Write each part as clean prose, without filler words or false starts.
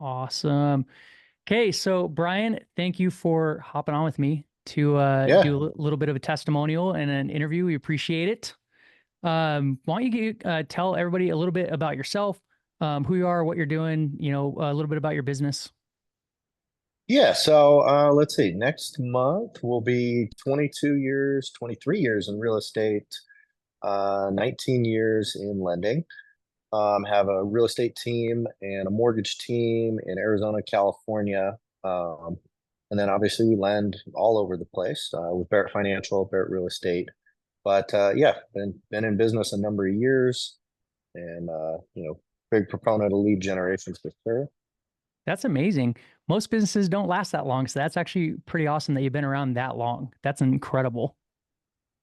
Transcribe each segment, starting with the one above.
Awesome. Okay, so Brian, thank you for hopping on with me to Yeah. do a little bit of a testimonial and an interview. We appreciate it. Why don't you tell everybody a little bit about yourself, who you are, what you're doing, a little bit about your business. Yeah. So let's see. Next month will be 22 years, 23 years in real estate, 19 years in lending. Have a real estate team and a mortgage team in Arizona, California. And then obviously we lend all over the place with Barrett Financial, Barrett Real Estate. But yeah, been in business a number of years and big proponent of lead generation for sure. That's amazing. Most businesses don't last that long, so that's actually pretty awesome that you've been around that long. That's incredible.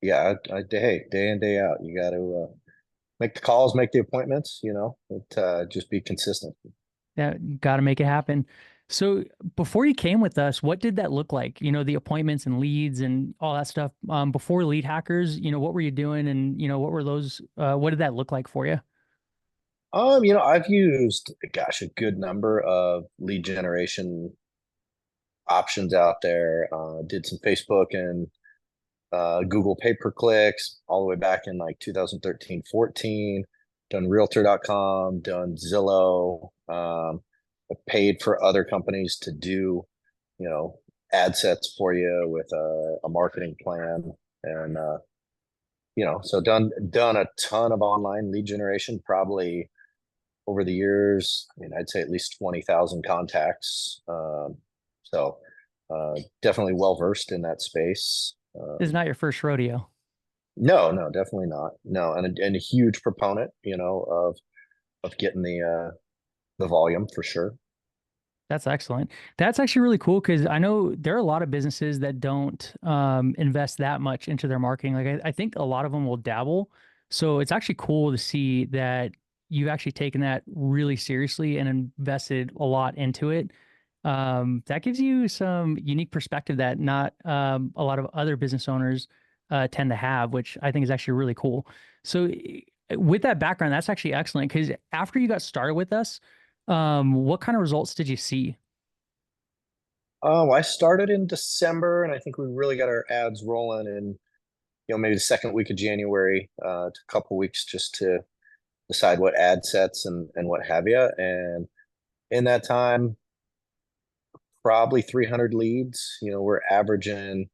Yeah, day in, day out, you got to make the calls, make the appointments, just be consistent. Yeah, got to make it happen. So before you came with us, what did that look like? The appointments and leads and all that stuff. Before Lead Hackers, what were you doing and what were those what did that look like for you? I've used, gosh, a good number of lead generation options out there. Did some Facebook and Google pay-per-clicks all the way back in like 2013, 14. Done Realtor.com, done Zillow. Paid for other companies to do, you know, ad sets for you with a marketing plan. And so done a ton of online lead generation, probably over the years. I mean, I'd say at least 20,000 contacts. Definitely well versed in that space. This is not your first rodeo. No, definitely not. No, and a huge proponent, of getting the volume for sure. That's excellent. That's actually really cool because I know there are a lot of businesses that don't invest that much into their marketing. Like I think a lot of them will dabble. So it's actually cool to see that you've actually taken that really seriously and invested a lot into it. That gives you some unique perspective that not a lot of other business owners tend to have, which I think is actually really cool. So with that background, that's actually excellent because after you got started with us, what kind of results did you see? Oh, I started in December, and I think we really got our ads rolling in, maybe the second week of January. Took a couple weeks just to decide what ad sets and what have you. And in that time, probably 300 leads. We're averaging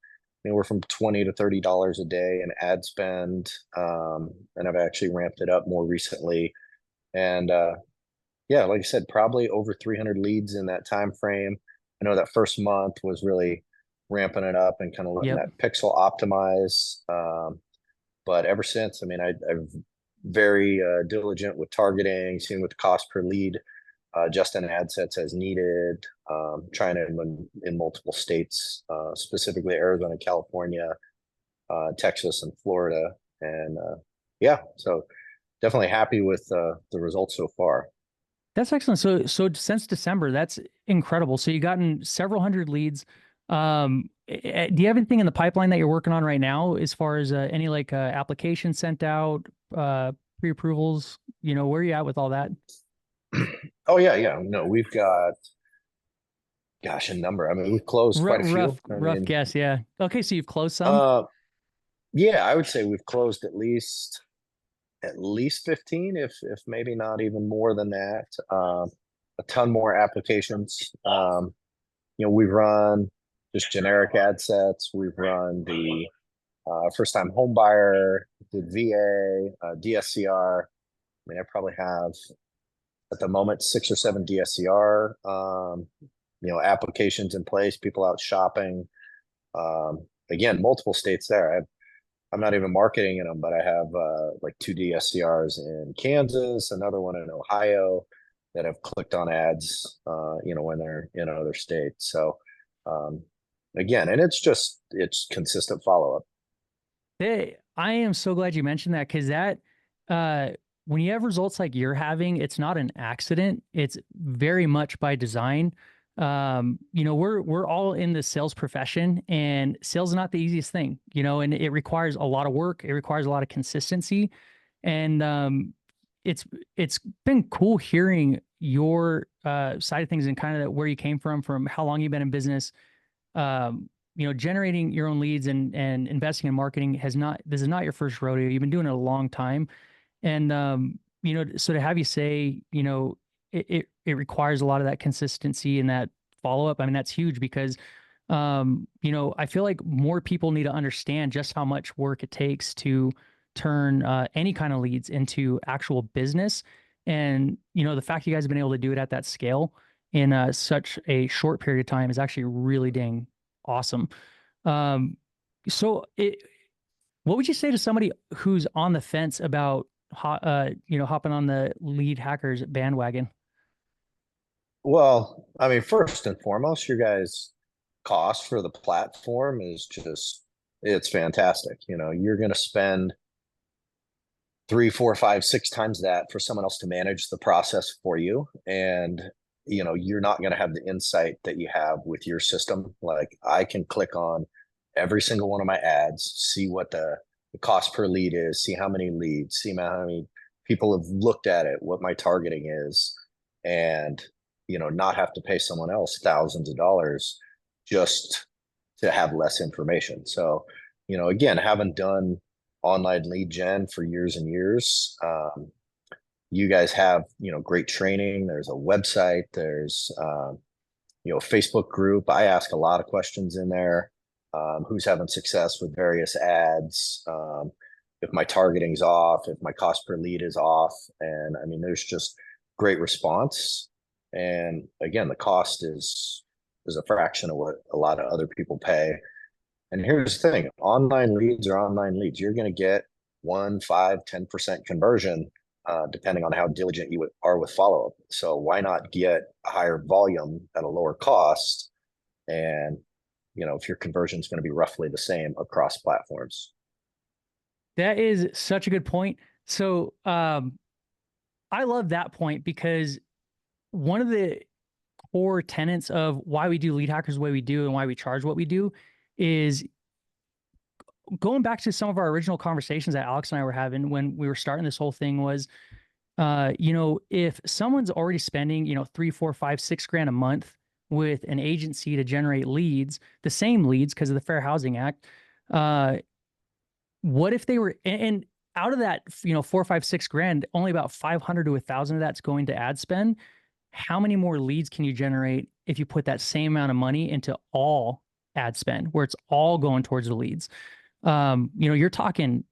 anywhere from 20 to $30 a day in ad spend. And I've actually ramped it up more recently. And yeah, like I said, probably over 300 leads in that time frame. I know that first month was really ramping it up and kind of letting Yep. that pixel optimize. But ever since, I mean, I've very diligent with targeting, seeing what the cost per lead, just in ad sets as needed, trying to in multiple states, specifically Arizona, California, Texas, and Florida. And yeah, so definitely happy with the results so far. That's excellent. So since December, that's incredible. So you've gotten several hundred leads. Do you have anything in the pipeline that you're working on right now as far as any like applications sent out, pre-approvals? Where are you at with all that? Oh yeah. No, we've got, gosh, a number. I mean, we've closed R quite a few. I rough mean, guess, yeah. Okay, so you've closed some. uh, yeah, I would say we've closed at least 15, if maybe not even more than that. A ton more applications. We've run just generic ad sets. We've run the first time home buyer, did VA, DSCR. I mean, I probably have at the moment 6 or 7 DSCR applications in place, people out shopping. Again, multiple states there. I'm not even marketing in them, but I have like 2 DSCRs in Kansas, another one in Ohio that have clicked on ads, when they're in other states. So um, again, and it's consistent follow up. Hey, I am so glad you mentioned that because that uh when you have results like you're having, it's not an accident. It's very much by design. We're all in the sales profession and sales is not the easiest thing, and it requires a lot of work. It requires a lot of consistency. And it's it's been cool hearing your side of things and kind of where you came from how long you've been in business. Generating your own leads and investing in marketing has not this is not your first rodeo. You've been doing it a long time. And so to have you say, it requires a lot of that consistency and that follow up. I mean, that's huge because I feel like more people need to understand just how much work it takes to turn any kind of leads into actual business. And the fact you guys have been able to do it at that scale in such a short period of time is actually really dang awesome. Um, so what would you say to somebody who's on the fence about hopping on the lead hackers bandwagon? Well, I mean, first and foremost, your guys' cost for the platform is just, it's fantastic. You're going to spend three, four, five, six times that for someone else to manage the process for you. And, you're not going to have the insight that you have with your system. Like I can click on every single one of my ads, see what the cost per lead is, see how many leads, see how many people have looked at it, what my targeting is, and, not have to pay someone else thousands of dollars just to have less information. So, again, having done online lead gen for years and years, you guys have, great training. There's a website, there's, Facebook group. I ask a lot of questions in there. Who's having success with various ads? If my targeting's off, if my cost per lead is off. And I mean, there's just great response. And again, the cost is a fraction of what a lot of other people pay. And here's the thing, online leads are online leads. You're going to get 1, 5, 10% conversion, depending on how diligent you are with follow-up. So why not get a higher volume at a lower cost? And, if your conversion is going to be roughly the same across platforms. That is such a good point. So I love that point because one of the core tenets of why we do lead hackers the way we do and why we charge what we do is going back to some of our original conversations that Alex and I were having when we were starting this whole thing was, if someone's already spending, 3, 4, 5, 6 grand a month with an agency to generate leads, the same leads because of the Fair Housing Act, uh, what if they were, and out of that, 4, 5, 6 grand, only about 500 to 1,000 of that's going to ad spend. How many more leads can you generate if you put that same amount of money into all ad spend where it's all going towards the leads? You're talking,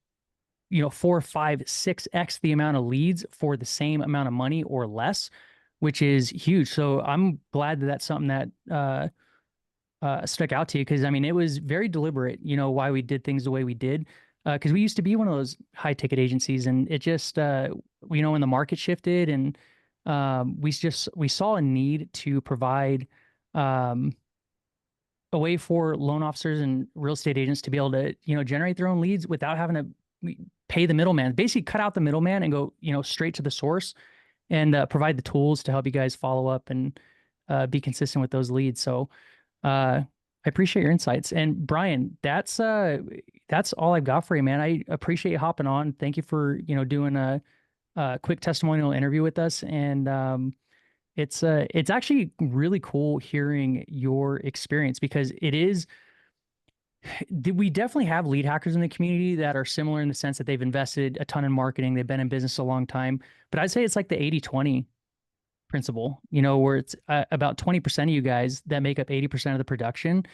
4, 5, 6x the amount of leads for the same amount of money or less, which is huge. So I'm glad that that's something that stuck out to you because I mean it was very deliberate, why we did things the way we did. Because we used to be one of those high ticket agencies, and it just when the market shifted and we saw a need to provide um, a way for loan officers and real estate agents to be able to generate their own leads without having to pay the middleman. Basically, cut out the middleman and go straight to the source and provide the tools to help you guys follow up and be consistent with those leads. So I appreciate your insights. And Brian, that's all I've got for you, man. I appreciate you hopping on. Thank you for doing a quick testimonial interview with us. And it's actually really cool hearing your experience because we definitely have lead hackers in the community that are similar in the sense that they've invested a ton in marketing. They've been in business a long time, but I'd say it's like the 80/20 principle, where it's about 20% of you guys that make up 80% of the production.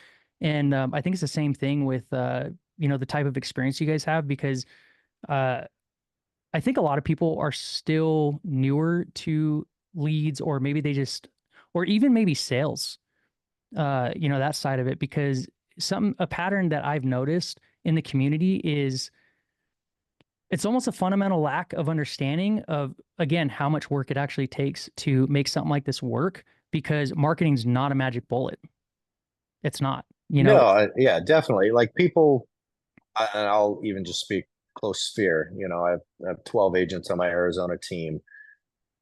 And I think it's the same thing with, the type of experience you guys have, because uh, I think a lot of people are still newer to leads, or maybe or even maybe sales, that side of it, because a pattern that I've noticed in the community is it's almost a fundamental lack of understanding of, again, how much work it actually takes to make something like this work, because marketing's not a magic bullet. It's not, No, yeah, definitely. Like people, and I'll even just speak close sphere. I have 12 agents on my Arizona team,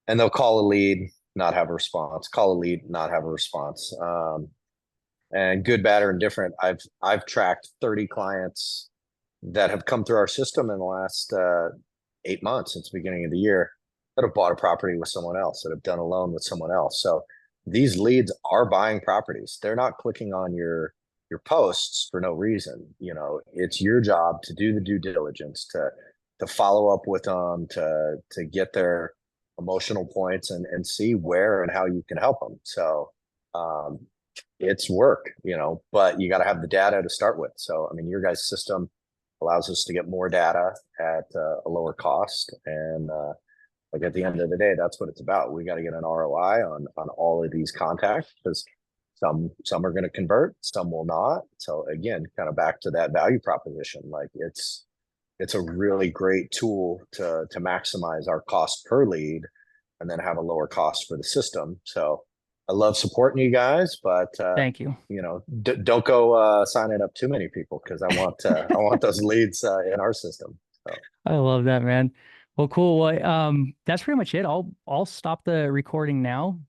and they'll call a lead, not have a response. Call a lead, not have a response. And good, bad, or indifferent. I've tracked 30 clients that have come through our system in the last 8 months since the beginning of the year. that have bought a property with someone else, that have done a loan with someone else. So these leads are buying properties. They're not clicking on your posts for no reason. You know, it's your job to do the due diligence, to follow up with them, to get their emotional points and see where and how you can help them. So um, it's work, you know, but you got to have the data to start with. So I mean, your guys' system allows us to get more data at a lower cost, and like at the end of the day, that's what it's about. We got to get an ROI on all of these contacts, because some are going to convert, some will not. So again, kind of back to that value proposition. Like it's a really great tool to maximize our cost per lead, and then have a lower cost for the system. So I love supporting you guys, but Thank you. you know, don't go signing up too many people, because I want those leads in our system. So I love that, man. Well, cool. Well, that's pretty much it. I'll stop the recording now.